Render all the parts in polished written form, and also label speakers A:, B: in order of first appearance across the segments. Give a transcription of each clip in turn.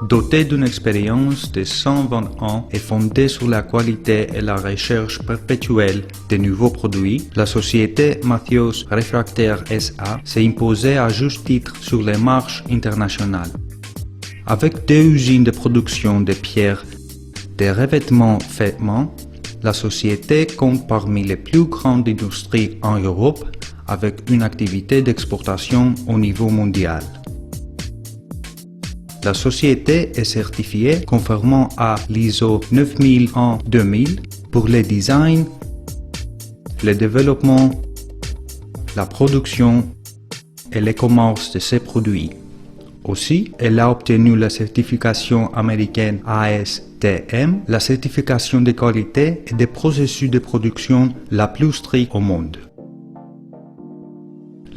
A: Dotée d'une expérience de 120 ans et fondée sur la qualité et la recherche perpétuelle de nouveaux produits, la société Mathios Refractaires SA s'est imposée à juste titre sur les marches internationales. Avec 2 usines de production de pierres de revêtements faits main, la société compte parmi les plus grandes industries en Europe avec une activité d'exportation au niveau mondial. La société est certifiée conformément à l'ISO 9001-2000 pour le design, le développement, la production et le commerce de ses produits. Aussi, elle a obtenu la certification américaine ASTM, la certification de qualité et des processus de production la plus stricte au monde.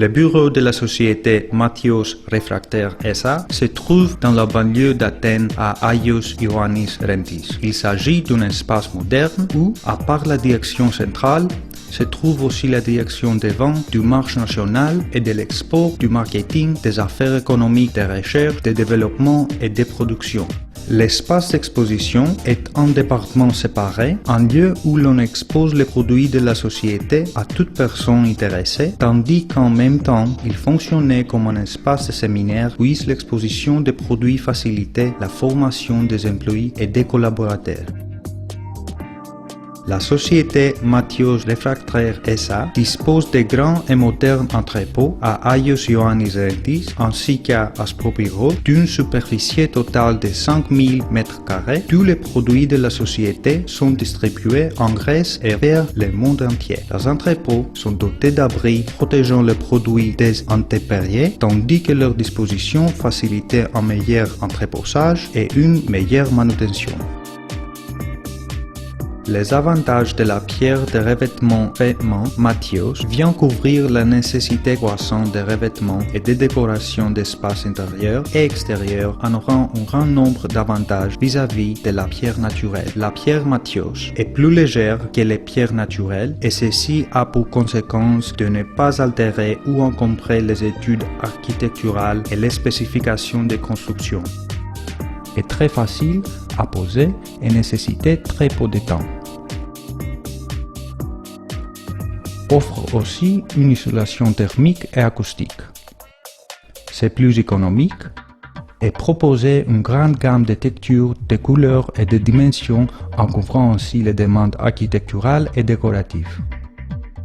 A: Le bureau de la société Mathios Refractaires SA se trouve dans la banlieue d'Athènes à Agios Ioannis Rentis. Il s'agit d'un espace moderne où, à part la direction centrale, se trouve aussi la direction des ventes du marché national et de l'export, du marketing, des affaires économiques, des recherches, des développements et des productions. L'espace d'exposition est un département séparé, un lieu où l'on expose les produits de la société à toute personne intéressée, tandis qu'en même temps, il fonctionnait comme un espace de séminaire où l'exposition des produits facilitait la formation des employés et des collaborateurs. La société Mathios Refractaires SA dispose de grands et modernes entrepôts à Agios Ioannis Rentis ainsi qu'à Aspropyrgos d'une superficie totale de 5000 m². Tous les produits de la société sont distribués en Grèce et vers le monde entier. Les entrepôts sont dotés d'abris protégeant les produits des intempéries, tandis que leur disposition facilitait un meilleur entreposage et une meilleure manutention. Les avantages de la pierre de revêtement faite main Mathios vient couvrir la nécessité croissante de revêtements et de décoration d'espaces intérieurs et extérieurs en aurant un grand nombre d'avantages vis-à-vis de la pierre naturelle. La pierre Mathios est plus légère que les pierres naturelles et ceci a pour conséquence de ne pas altérer ou encombrer les études architecturales et les spécifications de construction. Est très facile à poser et nécessite très peu de temps. Offre aussi une isolation thermique et acoustique. C'est plus économique et propose une grande gamme de textures, de couleurs et de dimensions en couvrant aussi les demandes architecturales et décoratives.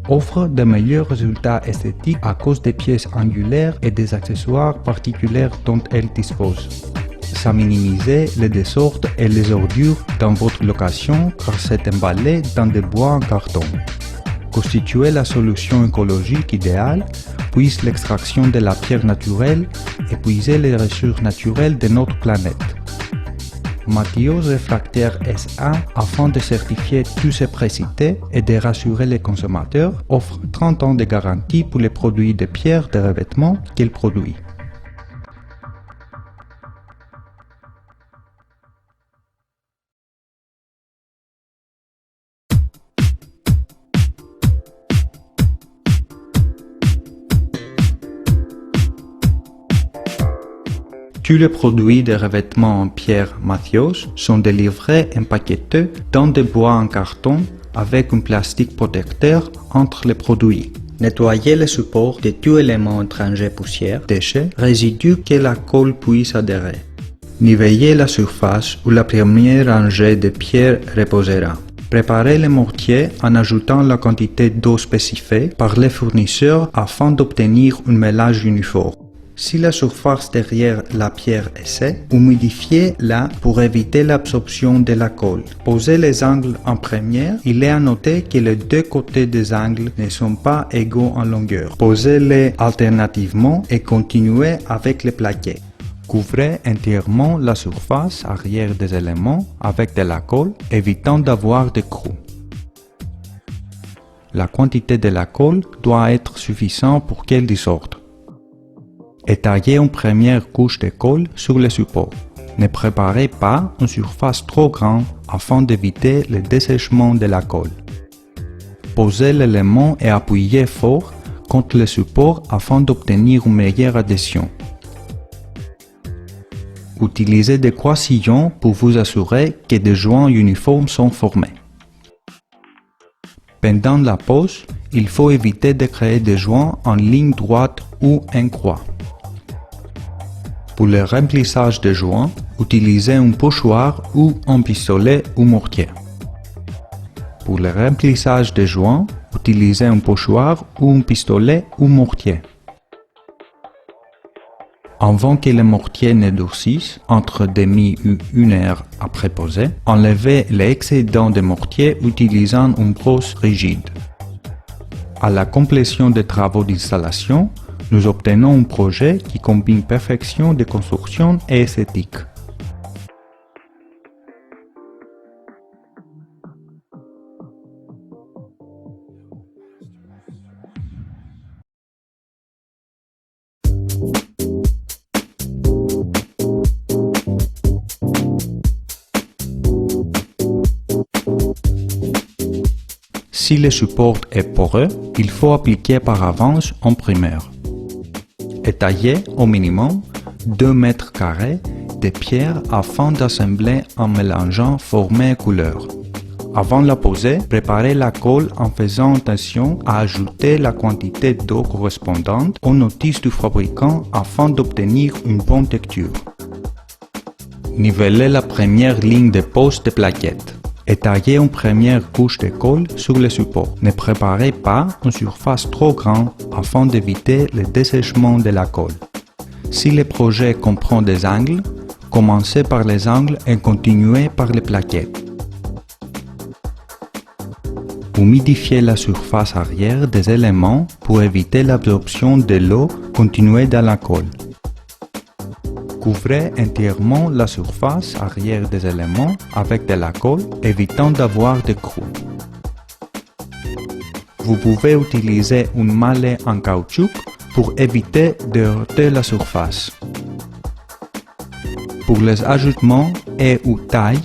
A: Offre de meilleurs résultats esthétiques à cause des pièces angulaires et des accessoires particuliers dont elle dispose. Ça minimise les désordres et les ordures dans votre location car c'est emballé dans des bois en carton. Constituer la solution écologique idéale, puis l'extraction de la pierre naturelle, épuiser les ressources naturelles de notre planète. Mathios Refractaires SA, afin de certifier tous ces précités et de rassurer les consommateurs, offre 30 ans de garantie pour les produits de pierre de revêtement qu'il produit. Tous les produits de revêtement en pierre Mathios sont délivrés empaquetés dans des bois en carton avec un plastique protecteur entre les produits. Nettoyez les supports de tout élément étranger, poussière, déchets, résidus que la colle puisse adhérer. Nivellez la surface où la première rangée de pierres reposera. Préparez le mortier en ajoutant la quantité d'eau spécifiée par les fournisseurs afin d'obtenir un mélange uniforme. Si la surface derrière la pierre est sèche, humidifiez-la pour éviter l'absorption de la colle. Posez les angles en première. Il est à noter que les deux côtés des angles ne sont pas égaux en longueur. Posez-les alternativement et continuez avec les plaqués. Couvrez entièrement la surface arrière des éléments avec de la colle, évitant d'avoir des creux. La quantité de la colle doit être suffisante pour qu'elle désorde. Étayez une première couche de colle sur le support. Ne préparez pas une surface trop grande afin d'éviter le dessèchement de la colle. Posez l'élément et appuyez fort contre le support afin d'obtenir une meilleure adhésion. Utilisez des croix-sillons pour vous assurer que des joints uniformes sont formés. Pendant la pose, il faut éviter de créer des joints en ligne droite ou en croix. Pour le remplissage des joints, utilisez un pochoir ou un pistolet ou mortier. Pour le remplissage des joints, utilisez un pochoir ou un pistolet ou mortier. Avant que le mortier ne durcisse, entre demi ou 1 heure après poser, enlevez l'excédent de mortier utilisant une brosse rigide. À la complétion des travaux d'installation, nous obtenons un projet qui combine perfection de construction et esthétique. Si le support est poreux, il faut appliquer par avance un primer. Étayer au minimum 2 mètres carrés de pierre afin d'assembler en mélangeant forme et couleur. Avant de la poser, préparez la colle en faisant attention à ajouter la quantité d'eau correspondante aux notices du fabricant afin d'obtenir une bonne texture. Nivellez la première ligne de pose de plaquettes. Étayez une première couche de colle sur le support. Ne préparez pas une surface trop grande afin d'éviter le dessèchement de la colle. Si le projet comprend des angles, commencez par les angles et continuez par les plaquettes. Humidifiez la surface arrière des éléments pour éviter l'absorption de l'eau continue dans la colle. Couvrez entièrement la surface arrière des éléments avec de la colle, évitant d'avoir des creux. Vous pouvez utiliser une malle en caoutchouc pour éviter de heurter la surface. Pour les ajustements et ou tailles,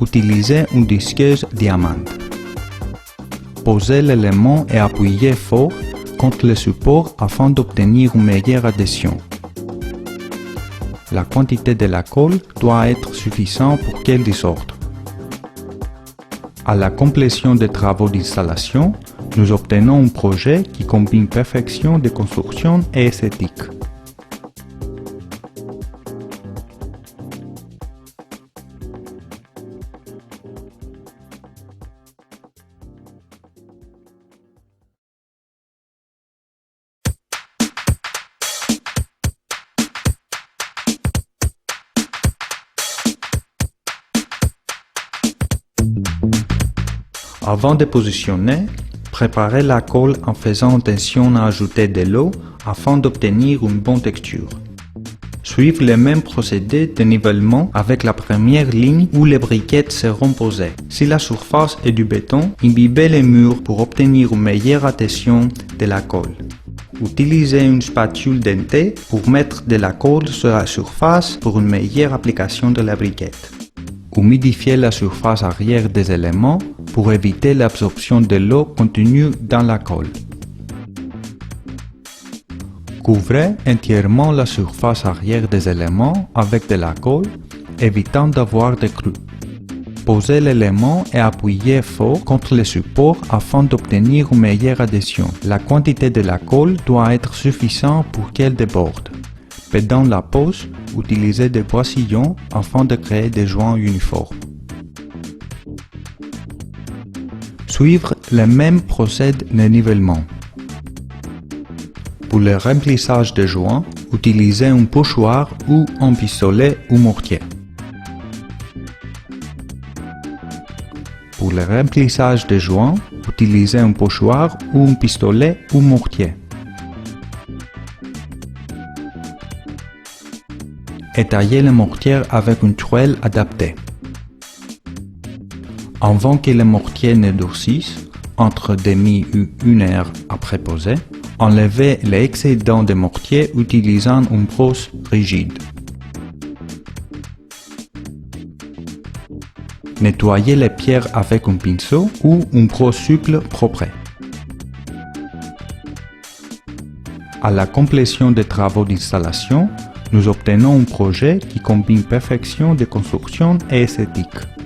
A: utilisez une disqueuse diamante. Posez l'élément et appuyez fort contre le support afin d'obtenir une meilleure adhésion. La quantité de la colle doit être suffisante pour qu'elle désorde. À la complétion des travaux d'installation, nous obtenons un projet qui combine perfection de construction et esthétique. Avant de positionner, préparez la colle en faisant attention à ajouter de l'eau afin d'obtenir une bonne texture. Suivez le même procédé de nivellement avec la première ligne où les briquettes seront posées. Si la surface est du béton, imbibez les murs pour obtenir une meilleure adhésion de la colle. Utilisez une spatule dentée pour mettre de la colle sur la surface pour une meilleure application de la briquette. Humidifiez la surface arrière des éléments pour éviter l'absorption de l'eau contenue dans la colle. Couvrez entièrement la surface arrière des éléments avec de la colle, évitant d'avoir des creux. Posez l'élément et appuyez fort contre le support afin d'obtenir une meilleure adhésion. La quantité de la colle doit être suffisante pour qu'elle déborde. Pendant la pose, utilisez des poissillons afin de créer des joints uniformes. Suivre le même procédé de nivellement. Pour le remplissage des joints, utilisez un pochoir ou un pistolet ou mortier. Pour le remplissage des joints, utilisez un pochoir ou un pistolet ou mortier. Étayez le mortier avec une truelle adaptée. Avant que le mortier ne durcisse, entre demi ou 1 heure après poser, enlevez l'excédent de mortier utilisant une brosse rigide. Nettoyez les pierres avec un pinceau ou une brosse souple propre. À la complétion des travaux d'installation, nous obtenons un projet qui combine perfection de construction et esthétique.